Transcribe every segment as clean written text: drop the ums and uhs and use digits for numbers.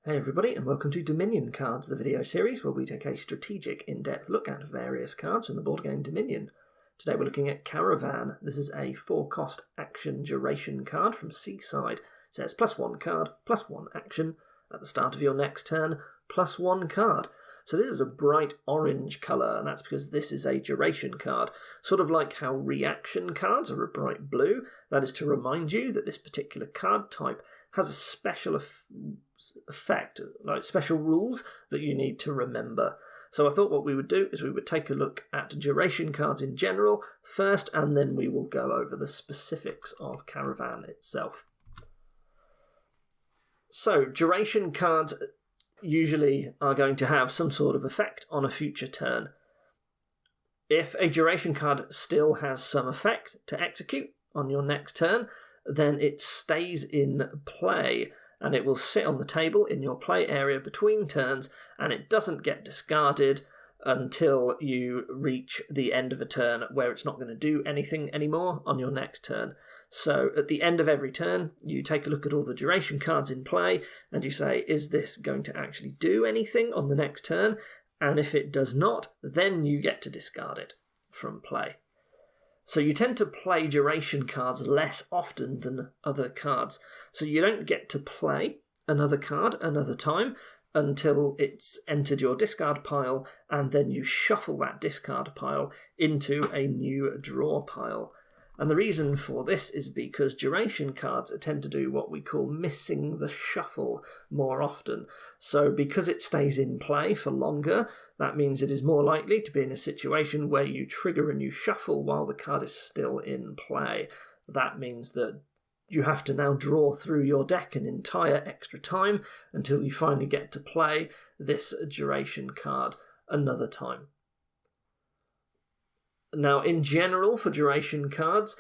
Hey everybody, and welcome to Dominion Cards, the video series where we take a strategic, in-depth look at various cards from the board game Dominion. Today we're looking at Caravan. This is a 4-cost action duration card from Seaside. It says +1 card, +1 action. At the start of your next turn, +1 card. So this is a bright orange colour, and that's because this is a duration card. Sort of like how reaction cards are a bright blue. That is to remind you that this particular card type has a special effect, like special rules that you need to remember. So I thought what we would do is we would take a look at duration cards in general first, and then we will go over the specifics of Caravan itself. So duration cards usually are going to have some sort of effect on a future turn. If a duration card still has some effect to execute on your next turn, then it stays in play, and it will sit on the table in your play area between turns, and it doesn't get discarded until you reach the end of a turn where it's not going to do anything anymore on your next turn. So at the end of every turn, you take a look at all the duration cards in play, and you say, is this going to actually do anything on the next turn? And if it does not, then you get to discard it from play. So you tend to play duration cards less often than other cards. So you don't get to play another card another time until it's entered your discard pile, and then you shuffle that discard pile into a new draw pile. And the reason for this is because duration cards tend to do what we call missing the shuffle more often. So because it stays in play for longer, that means it is more likely to be in a situation where you trigger a new shuffle while the card is still in play. That means that you have to now draw through your deck an entire extra time until you finally get to play this duration card another time. Now, in general, for duration cards,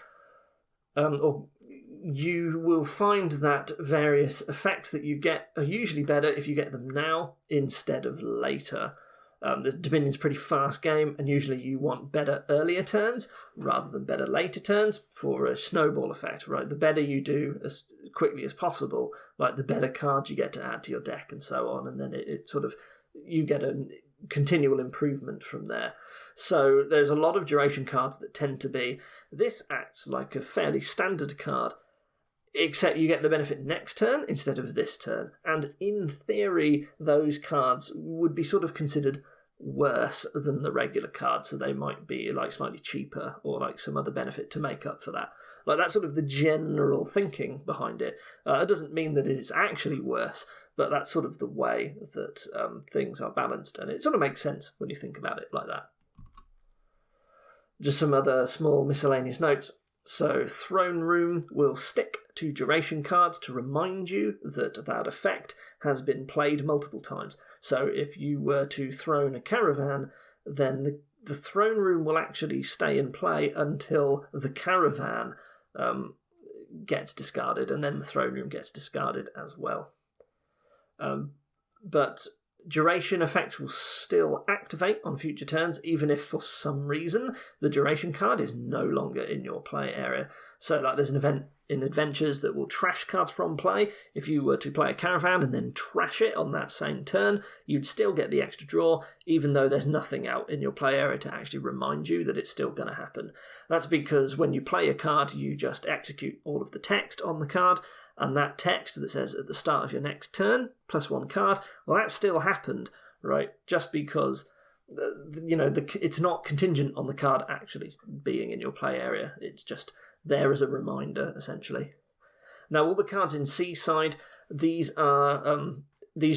you will find that various effects that you get are usually better if you get them now instead of later. The Dominion's a pretty fast game, and usually you want better earlier turns rather than better later turns for a snowball effect, right? The better you do as quickly as possible, like the better cards you get to add to your deck and so on, and then it sort of, you get a continual improvement from there. So there's a lot of duration cards that tend to be, this acts like a fairly standard card, except you get the benefit next turn instead of this turn. And in theory, those cards would be sort of considered worse than the regular cards, so they might be like slightly cheaper or like some other benefit to make up for that. Like that's sort of the general thinking behind it. It doesn't mean that it's actually worse, but that's sort of the way that things are balanced, and it sort of makes sense when you think about it like that. Just some other small miscellaneous notes. So Throne Room will stick to duration cards to remind you that that effect has been played multiple times. So if you were to throne a Caravan, then the Throne Room will actually stay in play until the Caravan gets discarded, and then the Throne Room gets discarded as well. But duration effects will still activate on future turns, even if for some reason the duration card is no longer in your play area. So like there's an event in Adventures that will trash cards from play. If you were to play a Caravan and then trash it on that same turn, you'd still get the extra draw, even though there's nothing out in your play area to actually remind you that it's still going to happen. That's because when you play a card, you just execute all of the text on the card, and that text that says at the start of your next turn, +1 card, well, that still happened, right? Just because, it's not contingent on the card actually being in your play area. It's just there as a reminder, essentially. Now, all the cards in Seaside, these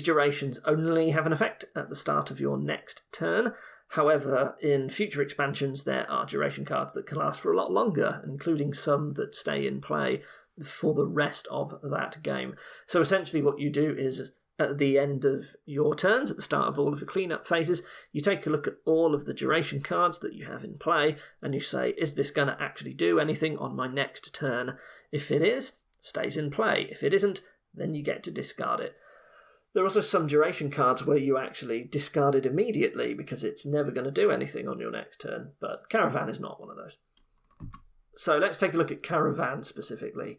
durations only have an effect at the start of your next turn. However, in future expansions, there are duration cards that can last for a lot longer, including some that stay in play for the rest of that game. So essentially what you do is at the end of your turns, at the start of all of your cleanup phases, you take a look at all of the duration cards that you have in play, and you say, is this going to actually do anything on my next turn? If it is, stays in play. If it isn't, then you get to discard it. There are also some duration cards where you actually discard it immediately because it's never going to do anything on your next turn, but Caravan is not one of those. So let's take a look at Caravan specifically.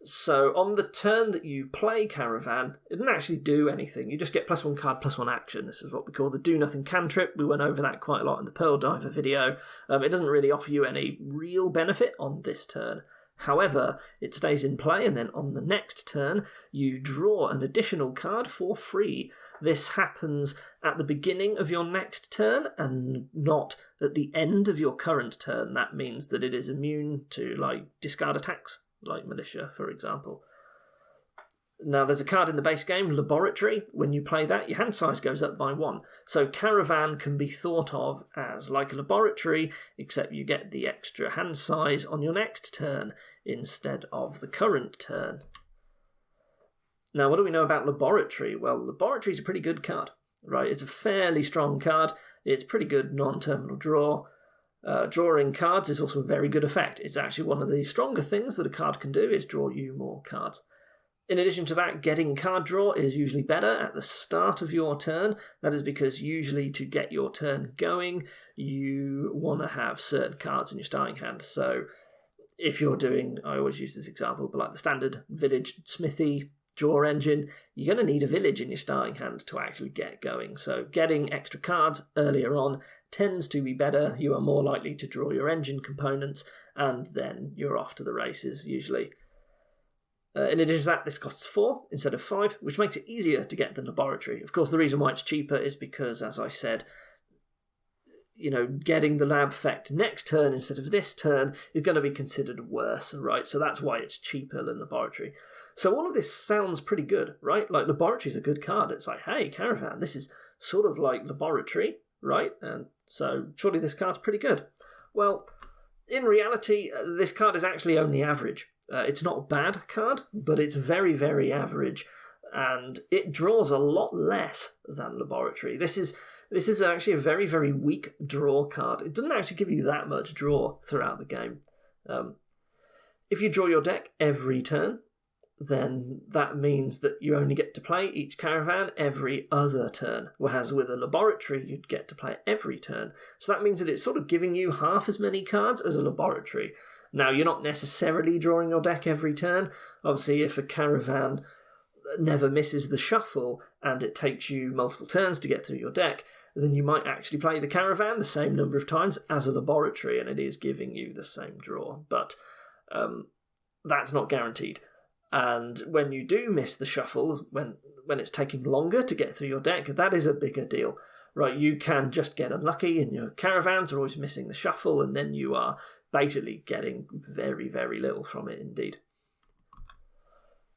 So on the turn that you play Caravan, it doesn't actually do anything. You just get +1 card, +1 action. This is what we call the do nothing cantrip. We went over that quite a lot in the Pearl Diver video. It doesn't really offer you any real benefit on this turn. However, it stays in play, and then on the next turn, you draw an additional card for free. This happens at the beginning of your next turn, and not at the end of your current turn. That means that it is immune to, discard attacks, like Militia, for example. Now, there's a card in the base game, Laboratory. When you play that, your hand size goes up by 1. So Caravan can be thought of as like a Laboratory, except you get the extra hand size on your next turn instead of the current turn. Now, what do we know about Laboratory? Well, Laboratory is a pretty good card, right? It's a fairly strong card. It's pretty good non-terminal draw. Drawing cards is also a very good effect. It's actually one of the stronger things that a card can do is draw you more cards. In addition to that, getting card draw is usually better at the start of your turn. That is because usually to get your turn going, you want to have certain cards in your starting hand. So if you're doing, I always use this example, but like the standard village smithy draw engine, you're going to need a village in your starting hand to actually get going. So getting extra cards earlier on tends to be better. You are more likely to draw your engine components, and then you're off to the races usually. In addition to that, this costs 4 instead of 5, which makes it easier to get the Laboratory. Of course, the reason why it's cheaper is because, as I said, getting the lab effect next turn instead of this turn is going to be considered worse, right? So that's why it's cheaper than Laboratory. So all of this sounds pretty good, right? Like, Laboratory is a good card. It's like, hey, Caravan, this is sort of like Laboratory, right? And so surely this card's pretty good. Well, in reality, this card is actually only average. It's not a bad card, but it's very, very average, and it draws a lot less than Laboratory. This is actually a very, very weak draw card. It doesn't actually give you that much draw throughout the game. If you draw your deck every turn, then that means that you only get to play each Caravan every other turn, whereas with a Laboratory, you'd get to play every turn. So that means that it's sort of giving you half as many cards as a Laboratory. Now, you're not necessarily drawing your deck every turn. Obviously, if a Caravan never misses the shuffle and it takes you multiple turns to get through your deck, then you might actually play the Caravan the same number of times as a Laboratory, and it is giving you the same draw. But that's not guaranteed. And when you do miss the shuffle, when it's taking longer to get through your deck, that is a bigger deal. Right, you can just get unlucky and your Caravans are always missing the shuffle, and then you are basically getting very, very little from it indeed.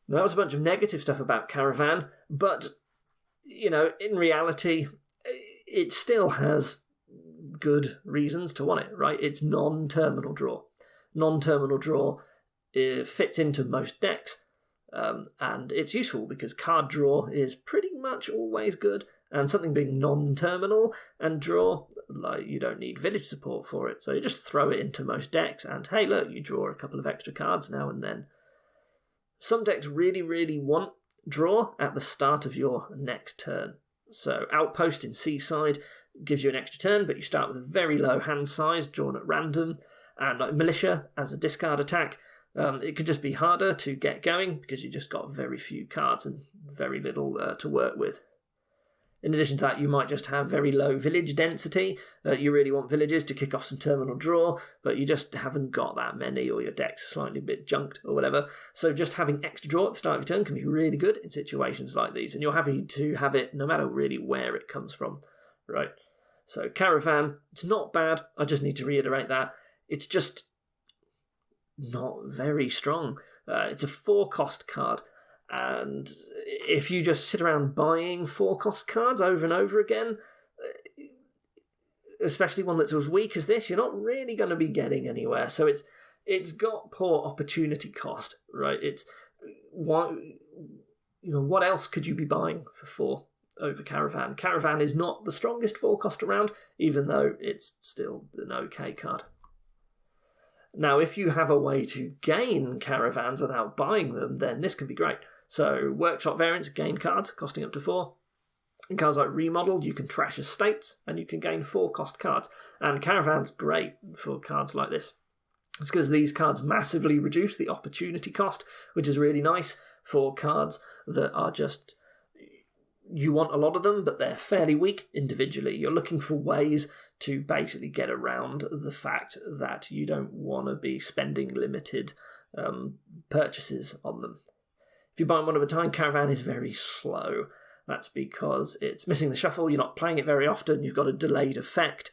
Now, that was a bunch of negative stuff about Caravan, but, in reality, it still has good reasons to want it, right? It's non-terminal draw. Non-terminal draw fits into most decks, and it's useful because card draw is pretty much always good. And something being non-terminal and draw, you don't need village support for it. So you just throw it into most decks and, hey, look, you draw a couple of extra cards now and then. Some decks really, really want draw at the start of your next turn. So Outpost in Seaside gives you an extra turn, but you start with a very low hand size drawn at random. And like Militia as a discard attack, it could just be harder to get going because you just got very few cards and very little to work with. In addition to that, you might just have very low village density. You really want villages to kick off some terminal draw, but you just haven't got that many, or your deck's slightly a bit junked or whatever. So just having extra draw at the start of your turn can be really good in situations like these, and you're happy to have it no matter really where it comes from, right? So Caravan, it's not bad. I just need to reiterate that. It's just not very strong. It's a 4-cost card. And if you just sit around buying 4-cost cards over and over again, especially one that's as weak as this, you're not really going to be getting anywhere. So it's got poor opportunity cost, right? It's what else could you be buying for 4 over Caravan? Caravan is not the strongest 4-cost around, even though it's still an okay card. Now, if you have a way to gain Caravans without buying them, then this can be great. So, workshop variants gain cards, costing up to 4. In cards like Remodel, you can trash estates, and you can gain 4-cost cards. And Caravan's great for cards like this. It's because these cards massively reduce the opportunity cost, which is really nice for cards that are just... You want a lot of them, but they're fairly weak individually. You're looking for ways to basically get around the fact that you don't want to be spending limited purchases on them. If you buy them one at a time, Caravan is very slow. That's because it's missing the shuffle, you're not playing it very often, you've got a delayed effect.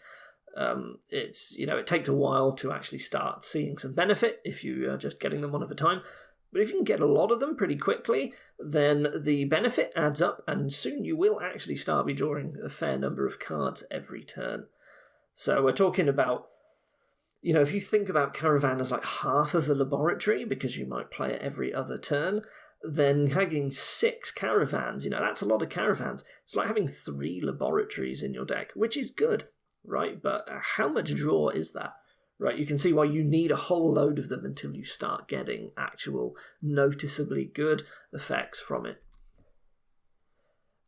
It takes a while to actually start seeing some benefit if you are just getting them one at a time. But if you can get a lot of them pretty quickly, then the benefit adds up, and soon you will actually start be drawing a fair number of cards every turn. So we're talking about, if you think about Caravan as like half of a laboratory, because you might play it every other turn, then having 6 Caravans, that's a lot of Caravans. It's like having 3 laboratories in your deck, which is good, right? But how much draw is that? Right, you can see why you need a whole load of them until you start getting actual noticeably good effects from it.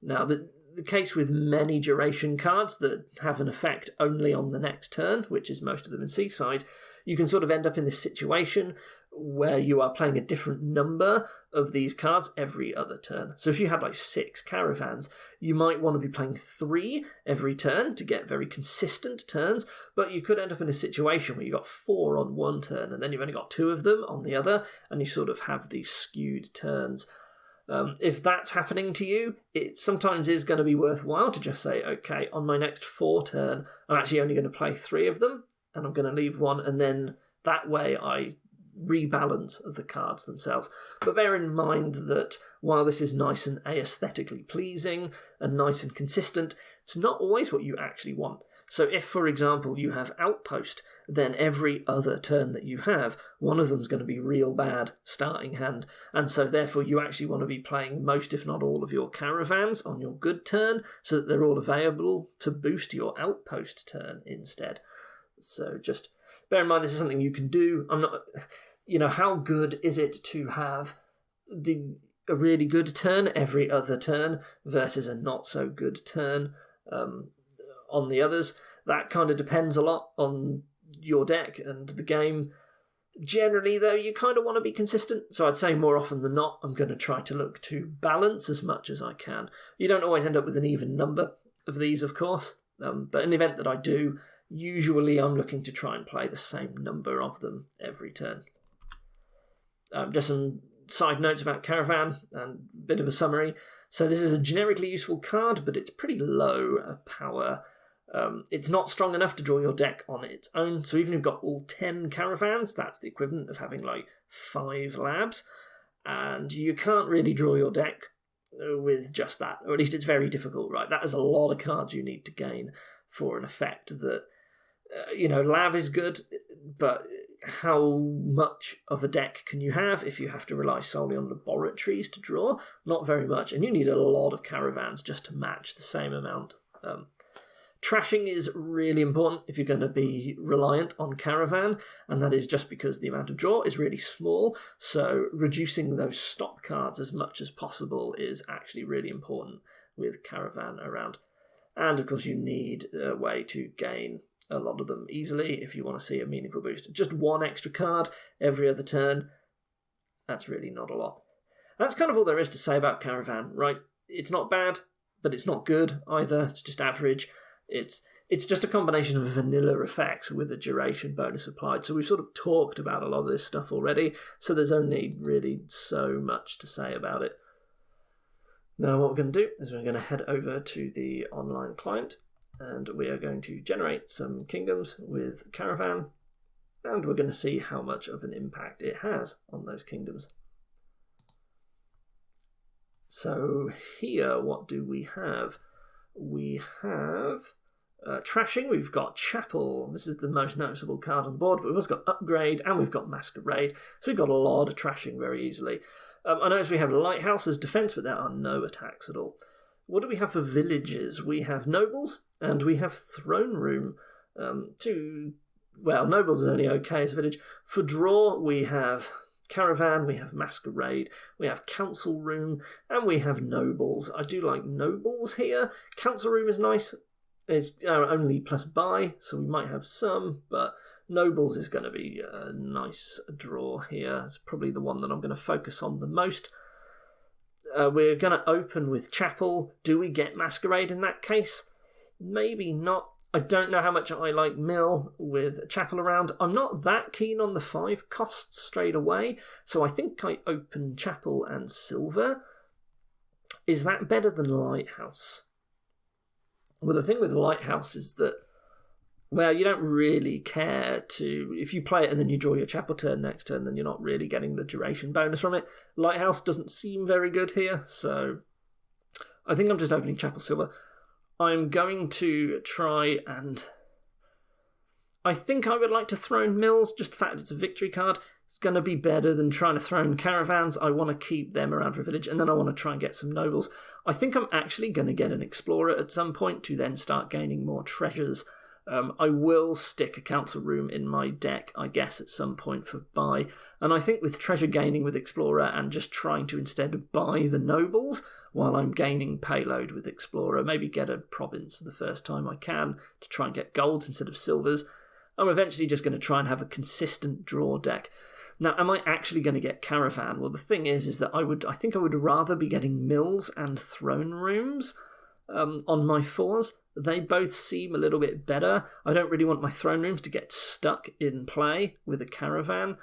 Now, the case with many duration cards that have an effect only on the next turn, which is most of them in Seaside, you can sort of end up in this situation where you are playing a different number of these cards every other turn. So if you had like 6 Caravans, you might want to be playing 3 every turn to get very consistent turns, but you could end up in a situation where you've got 4 on one turn and then you've only got 2 of them on the other, and you sort of have these skewed turns. If that's happening to you, it sometimes is going to be worthwhile to just say, okay, on my next 4 turn, I'm actually only going to play 3 of them, and I'm going to leave 1, and then that way I rebalance of the cards themselves. But bear in mind that while this is nice and aesthetically pleasing and nice and consistent, it's not always what you actually want. So if, for example, you have Outpost, then every other turn that you have, one of them is going to be real bad starting hand, and so therefore you actually want to be playing most, if not all, of your Caravans on your good turn, so that they're all available to boost your Outpost turn instead. So just bear in mind this is something you can do. I'm not... how good is it to have a really good turn every other turn versus a not so good turn on the others? That kind of depends a lot on your deck and the game. Generally, though, you kind of want to be consistent. So I'd say more often than not, I'm going to try to look to balance as much as I can. You don't always end up with an even number of these, of course. But in the event that I do, usually I'm looking to try and play the same number of them every turn. Just some side notes about Caravan and a bit of a summary. So this is a generically useful card, but it's pretty low power. It's not strong enough to draw your deck on its own. So even if you've got all 10 Caravans, that's the equivalent of having like 5 labs. And you can't really draw your deck with just that. Or at least it's very difficult, right? That is a lot of cards you need to gain for an effect that, lab is good, but how much of a deck can you have if you have to rely solely on laboratories to draw? Not very much, and you need a lot of Caravans just to match the same amount. Trashing is really important if you're going to be reliant on Caravan, and that is just because the amount of draw is really small, so reducing those stop cards as much as possible is actually really important with Caravan around. And of course you need a way to gain a lot of them easily if you want to see a meaningful boost. Just 1 extra card every other turn, that's really not a lot. That's kind of all there is to say about Caravan, right? It's not bad, but it's not good either. It's just average. It's just a combination of vanilla effects with a duration bonus applied. So we've sort of talked about a lot of this stuff already, so there's only really so much to say about it. Now what we're going to do is we're going to head over to the online client, and we are going to generate some kingdoms with Caravan, and we're going to see how much of an impact it has on those kingdoms. So here, what do we have? We have Trashing, we've got Chapel. This is the most noticeable card on the board, but we've also got Upgrade, and we've got Masquerade, so we've got a lot of Trashing very easily. I notice we have Lighthouse as defense, but there are no attacks at all. What do we have for villages? We have Nobles, and we have Throne Room. Nobles is only okay as a village. For draw, we have Caravan, we have Masquerade, we have Council Room, and we have Nobles. I do like Nobles here. Council Room is nice. It's only plus buy, so we might have some, but Nobles is going to be a nice draw here. It's probably the one that I'm going to focus on the most. We're going to open with Chapel. Do we get Masquerade in that case? Maybe not. I don't know how much I like Mill with Chapel around. I'm not that keen on the 5 costs straight away, so I think I open Chapel and Silver. Is that better than Lighthouse? Well, the thing with Lighthouse is that, well, you don't really care to... If you play it and then you draw your Chapel turn next turn, then you're not really getting the duration bonus from it. Lighthouse doesn't seem very good here, so I think I'm just opening Chapel Silver. I'm going to try and... I think I would like to Throne Mills, just the fact it's a victory card. It's going to be better than trying to Throne Caravans. I want to keep them around for a village, and then I want to try and get some nobles. I think I'm actually going to get an Explorer at some point to then start gaining more treasures. I will stick a council room in my deck, I guess, at some point for buy. And I think with treasure gaining with Explorer and just trying to instead buy the nobles while I'm gaining payload with Explorer, maybe get a province the first time I can to try and get golds instead of silvers, I'm eventually just going to try and have a consistent draw deck. Now, am I actually going to get Caravan? Well, the thing is that I think I would rather be getting mills and throne rooms on my 4s. They both seem a little bit better. I don't really want my throne rooms to get stuck in play with a Caravan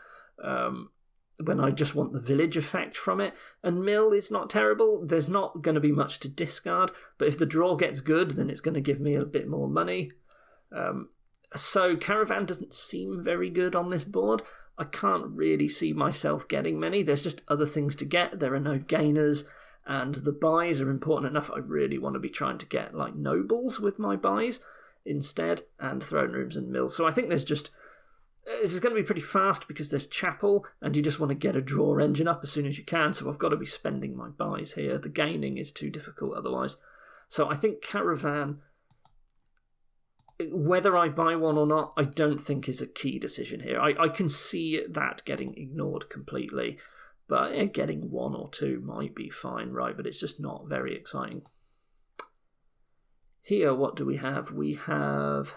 when I just want the village effect from it. And mill is not terrible. There's not going to be much to discard, but if the draw gets good, then it's going to give me a bit more money. So Caravan doesn't seem very good on this board. I can't really see myself getting many. There's just other things to get. There are no gainers, and the buys are important enough. I really want to be trying to get like nobles with my buys instead, and throne rooms and mills. So I think this is going to be pretty fast because there's Chapel, and you just want to get a draw engine up as soon as you can. So I've got to be spending my buys here. The gaining is too difficult otherwise. So I think Caravan, whether I buy one or not, I don't think is a key decision here. I can see that getting ignored completely, but getting 1 or 2 might be fine, right? But it's just not very exciting. Here, what do we have? We have...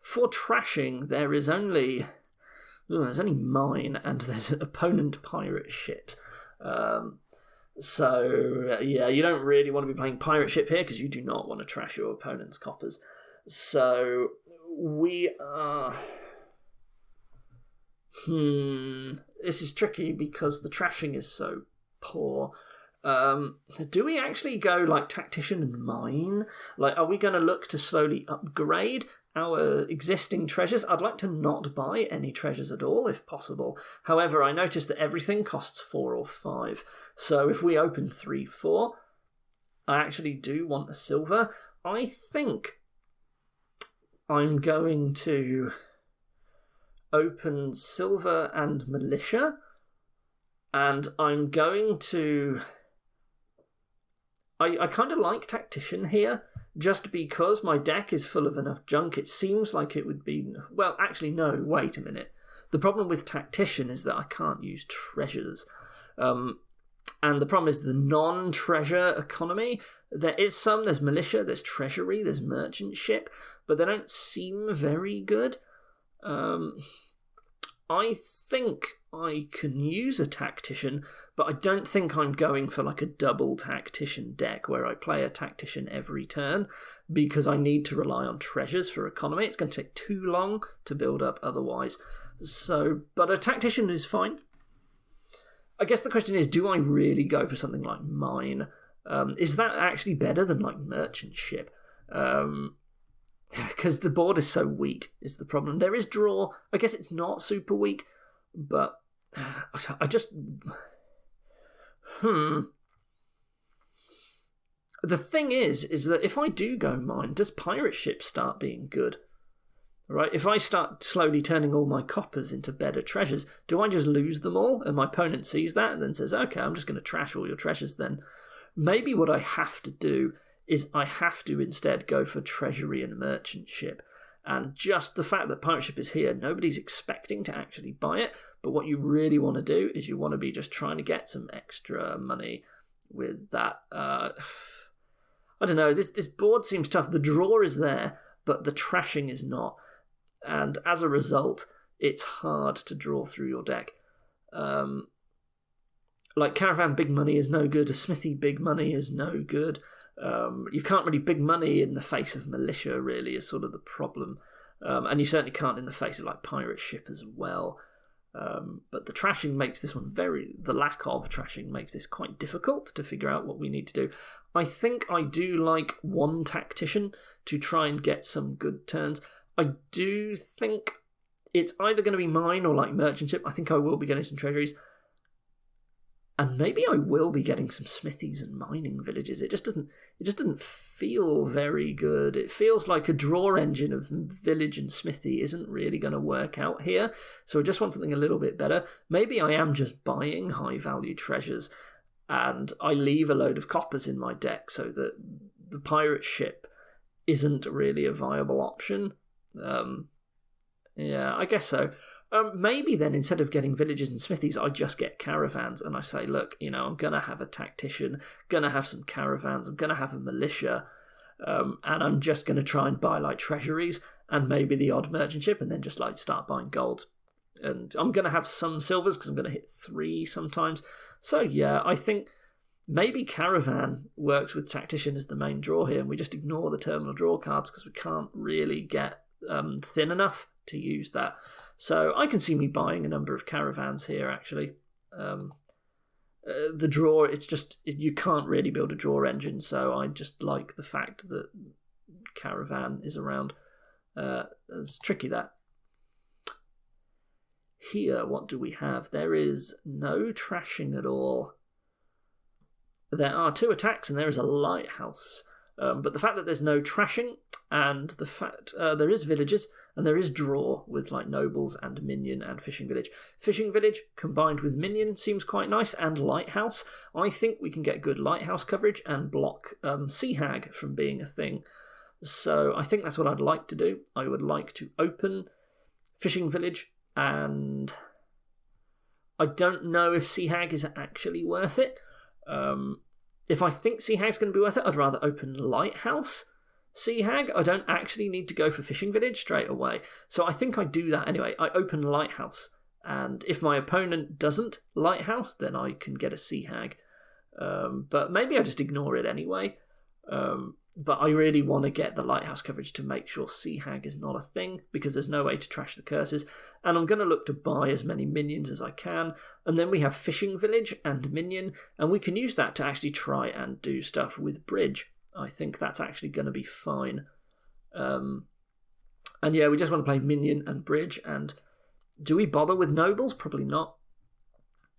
For trashing, there's only mine, and there's opponent pirate ships. So, yeah, you don't really want to be playing pirate ship here because you do not want to trash your opponent's coppers. So we are... This is tricky because the trashing is so poor. Do we actually go like tactician and mine? Like, are we going to look to slowly upgrade our existing treasures? I'd like to not buy any treasures at all if possible. However, I noticed that everything costs 4 or 5. So if we open 3, 4, I actually do want a silver. I think I'm going to open silver and militia, and I'm going to... I kind of like tactician here, just because my deck is full of enough junk. It seems like it would be... Well, actually, no, wait a minute. The problem with tactician is that I can't use treasures. And the problem is the non-treasure economy. There's militia, there's treasury, there's merchant ship, but they don't seem very good. I think I can use a tactician, but I don't think I'm going for like a double tactician deck where I play a tactician every turn, because I need to rely on treasures for economy. It's going to take too long to build up otherwise. So, but a tactician is fine. I guess the question is, do I really go for something like mine? Is that actually better than like merchant ship? Because the board is so weak is the problem. There is draw. I guess it's not super weak, but I just... The thing is that if I do go mine, does pirate ship start being good? Right? If I start slowly turning all my coppers into better treasures, do I just lose them all? And my opponent sees that and then says, okay, I'm just going to trash all your treasures then. Maybe what I have to do is I have to instead go for treasury and merchant ship. And just the fact that pirate ship is here, nobody's expecting to actually buy it. But what you really want to do is you want to be just trying to get some extra money with that. I don't know, this board seems tough. The draw is there, but the trashing is not. and as a result, it's hard to draw through your deck. Like Caravan big money is no good, a Smithy big money is no good. You can't really big money in the face of militia, really, is sort of the problem. And you certainly can't in the face of like pirate ship as well. But the trashing makes this one the lack of trashing makes this quite difficult to figure out what we need to do. I think I do like one tactician to try and get some good turns. I do think it's either going to be mine or like merchant ship. I think I will be getting some treasuries. And maybe I will be getting some smithies and mining villages. It just doesn't feel very good. It feels like a draw engine of village and smithy isn't really going to work out here. So I just want something a little bit better. Maybe I am just buying high value treasures and I leave a load of coppers in my deck so that the pirate ship isn't really a viable option. Yeah, I guess so. Maybe then instead of getting villages and smithies, I just get caravans and I say, look, I'm going to have a tactician, going to have some caravans, I'm going to have a militia, and I'm just going to try and buy like treasuries and maybe the odd merchant ship and then just like start buying gold. And I'm going to have some silvers because I'm going to hit 3 sometimes. So yeah, I think maybe Caravan works with tactician as the main draw here and we just ignore the terminal draw cards because we can't really get thin enough to use that. So I can see me buying a number of caravans here, actually. The draw, it's just, you can't really build a draw engine, so I just like the fact that Caravan is around. It's tricky, that. Here, what do we have? There is no trashing at all. There are 2 attacks and there is a lighthouse. But the fact that there's no trashing and the fact there is villages and there is draw with like nobles and minion and fishing village. Fishing village combined with minion seems quite nice, and lighthouse. I think we can get good lighthouse coverage and block sea hag from being a thing. So I think that's what I'd like to do. I would like to open fishing village, and I don't know if sea hag is actually worth it. If I think Sea Hag's going to be worth it, I'd rather open Lighthouse Sea Hag. I don't actually need to go for Fishing Village straight away. So I think I do that anyway. I open Lighthouse. And if my opponent doesn't Lighthouse, then I can get a Sea Hag. But maybe I just ignore it anyway. But I really want to get the Lighthouse coverage to make sure Sea Hag is not a thing, because there's no way to trash the curses. And I'm going to look to buy as many minions as I can. And then we have Fishing Village and Minion, and we can use that to actually try and do stuff with Bridge. I think that's actually going to be fine. And yeah, we just want to play Minion and Bridge. And do we bother with Nobles? Probably not.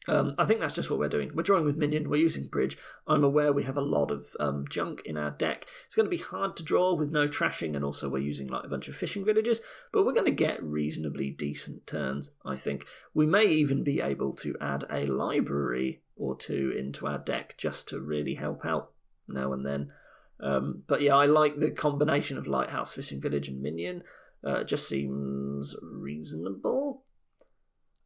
I think that's just what we're doing. We're drawing with Minion, we're using Bridge. I'm aware we have a lot of junk in our deck. It's going to be hard to draw with no trashing, and also we're using like a bunch of fishing villages, but we're going to get reasonably decent turns, I think. We may even be able to add a library or 2 into our deck just to really help out now and then. But yeah, I like the combination of Lighthouse, Fishing Village and Minion. It just seems reasonable.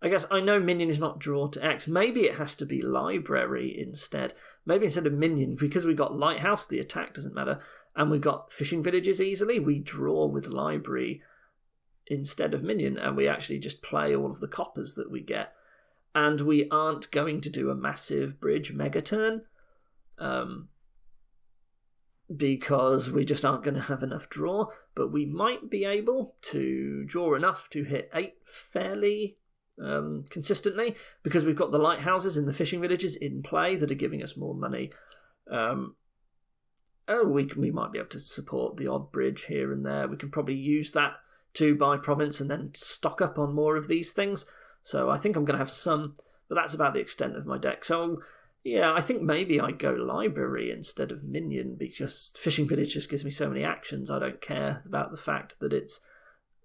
I guess I know Minion is not draw to X. Maybe it has to be Library instead. Maybe instead of Minion, because we got Lighthouse, the attack doesn't matter, and we got Fishing Villages easily, we draw with Library instead of Minion, and we actually just play all of the coppers that we get. And we aren't going to do a massive Bridge mega turn, because we just aren't going to have enough draw, but we might be able to draw enough to hit 8 fairly consistently, because we've got the lighthouses in the fishing villages in play that are giving us more money. We might be able to support the odd bridge here and there. We can probably use that to buy province and then stock up on more of these things. So I think I'm going to have some, but that's about the extent of my deck. So yeah, I think maybe I go library instead of minion, because fishing village just gives me so many actions. I don't care about the fact that it's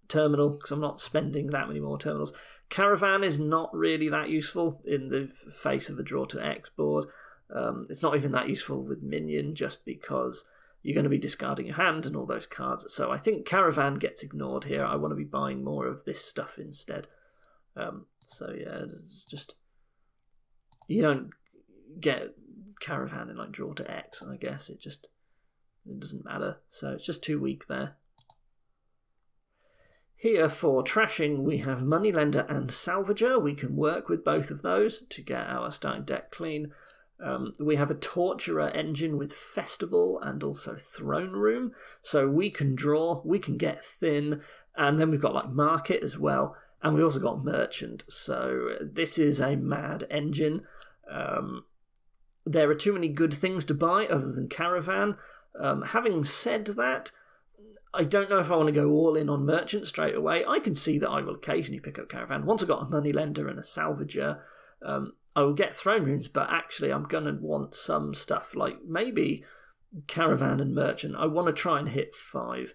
terminal, because I'm not spending that many more terminals. Caravan is not really that useful in the face of a draw to X board. It's not even that useful with minion, just because you're going to be discarding your hand and all those cards. So I think Caravan gets ignored here. I want to be buying more of this stuff instead. So yeah, it's just, you don't get Caravan in like draw to X, I guess. It doesn't matter. So it's just too weak there. Here for trashing, we have Moneylender and Salvager. We can work with both of those to get our starting deck clean. We have a Torturer engine with Festival and also Throne Room. So we can draw, we can get thin, and then we've got like Market as well. And we also got Merchant. So this is a mad engine. There are too many good things to buy other than Caravan. Having said that, I don't know if I want to go all in on Merchant straight away. I can see that I will occasionally pick up Caravan. Once I've got a Moneylender and a Salvager, I will get Throne Rooms, but actually I'm going to want some stuff like maybe Caravan and Merchant. I want to try and hit 5.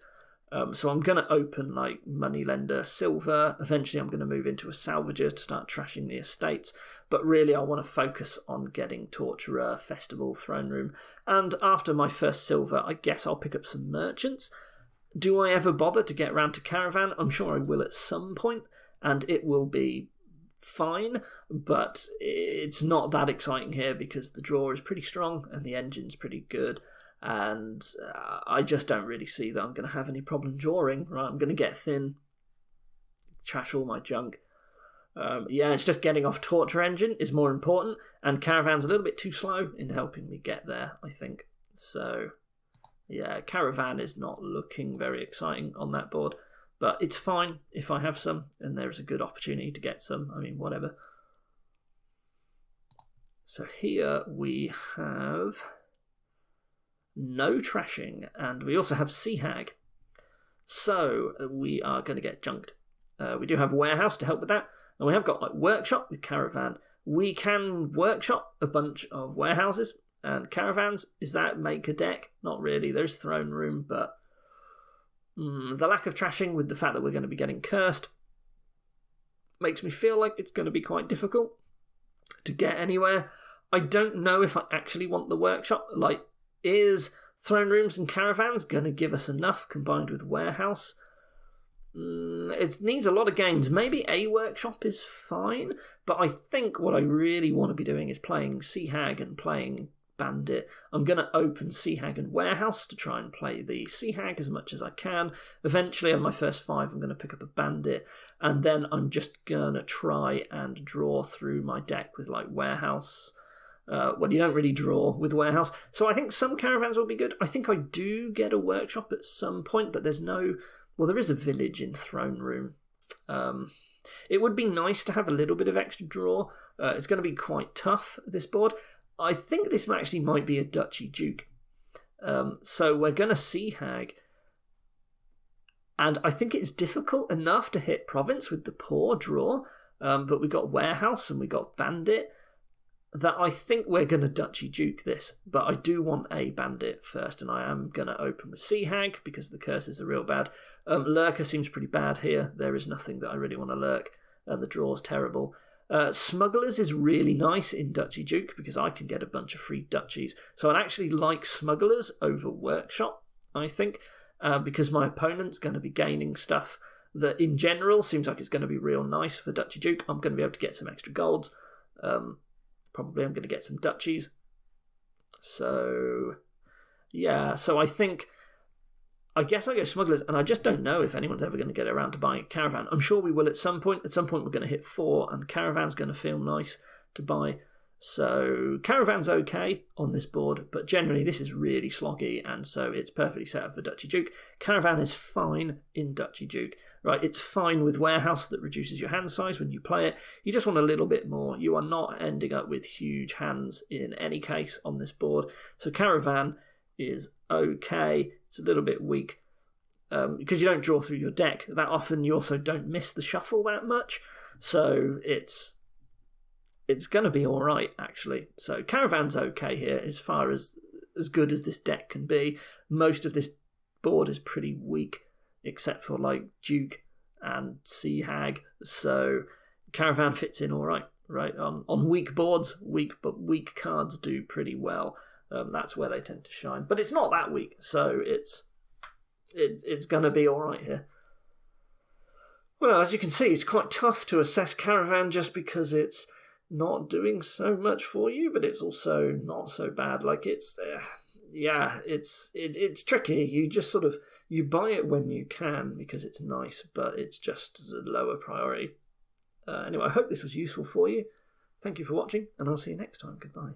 So I'm going to open like Moneylender, Silver. Eventually I'm going to move into a Salvager to start trashing the estates. But really I want to focus on getting Torturer, Festival, Throne Room. And after my first Silver, I guess I'll pick up some Merchants. Do I ever bother to get round to Caravan? I'm sure I will at some point, and it will be fine, but it's not that exciting here because the draw is pretty strong and the engine's pretty good, and I just don't really see that I'm going to have any problem drawing. Right, I'm going to get thin, trash all my junk. It's just getting off Torture Engine is more important, and Caravan's a little bit too slow in helping me get there, I think. So yeah, Caravan is not looking very exciting on that board, but it's fine if I have some, and there's a good opportunity to get some. I mean, whatever. So here we have no trashing, and we also have Sea Hag. So we are going to get junked. We do have Warehouse to help with that, and we have got like Workshop with Caravan. We can workshop a bunch of warehouses and caravans. Is that make a deck? Not really. There's Throne Room, but the lack of trashing with the fact that we're going to be getting cursed makes me feel like it's going to be quite difficult to get anywhere. I don't know if I actually want the workshop. Like, is Throne Rooms and Caravans going to give us enough combined with Warehouse? It needs a lot of gains. Maybe a workshop is fine, but I think what I really want to be doing is playing Sea Hag and playing Bandit. I'm going to open Sea Hag and Warehouse to try and play the Sea Hag as much as I can. Eventually, on my first 5, I'm going to pick up a Bandit, and then I'm just going to try and draw through my deck with like Warehouse. Well, you don't really draw with Warehouse, so I think some Caravans will be good. I think I do get a workshop at some point, but there's no... Well, there is a village in Throne Room. It would be nice to have a little bit of extra draw. It's going to be quite tough, this board. I think this actually might be a Duchy Duke. So we're going to Sea Hag. And I think it's difficult enough to hit Province with the poor draw. But we got Warehouse and we got Bandit. That I think we're going to Duchy Duke this. But I do want a Bandit first. And I am going to open with Sea Hag because the curses are real bad. Lurker seems pretty bad here. There is nothing that I really want to lurk. And the draw's terrible. Smugglers is really nice in Duchy Duke because I can get a bunch of free duchies. So I'd actually like Smugglers over Workshop, I think, because my opponent's going to be gaining stuff that in general seems like it's going to be real nice for Duchy Duke. I'm going to be able to get some extra golds. Probably I'm going to get some duchies. So, yeah, so I guess I go Smugglers, and I just don't know if anyone's ever going to get around to buying a Caravan. I'm sure we will at some point. At some point we're going to hit 4, and Caravan's going to feel nice to buy. So Caravan's okay on this board, but generally this is really sloggy, and so it's perfectly set up for Duchy Duke. Caravan is fine in Duchy Duke. Right, it's fine with Warehouse that reduces your hand size when you play it. You just want a little bit more. You are not ending up with huge hands in any case on this board. So Caravan is okay. It's a little bit weak because you don't draw through your deck that often. You also don't miss the shuffle that much, so it's going to be all right actually. So Caravan's okay here as far as good as this deck can be. Most of this board is pretty weak except for like Duke and Sea Hag, so Caravan fits in all right. Right, on weak boards, but weak cards do pretty well. That's where they tend to shine, but it's not that weak, so it's going to be all right here. Well, as you can see, it's quite tough to assess Caravan just because it's not doing so much for you, but it's also not so bad. Like yeah, it's tricky. You just sort of you buy it when you can because it's nice, but it's just a lower priority. Anyway, I hope this was useful for you. Thank you for watching, and I'll see you next time. Goodbye.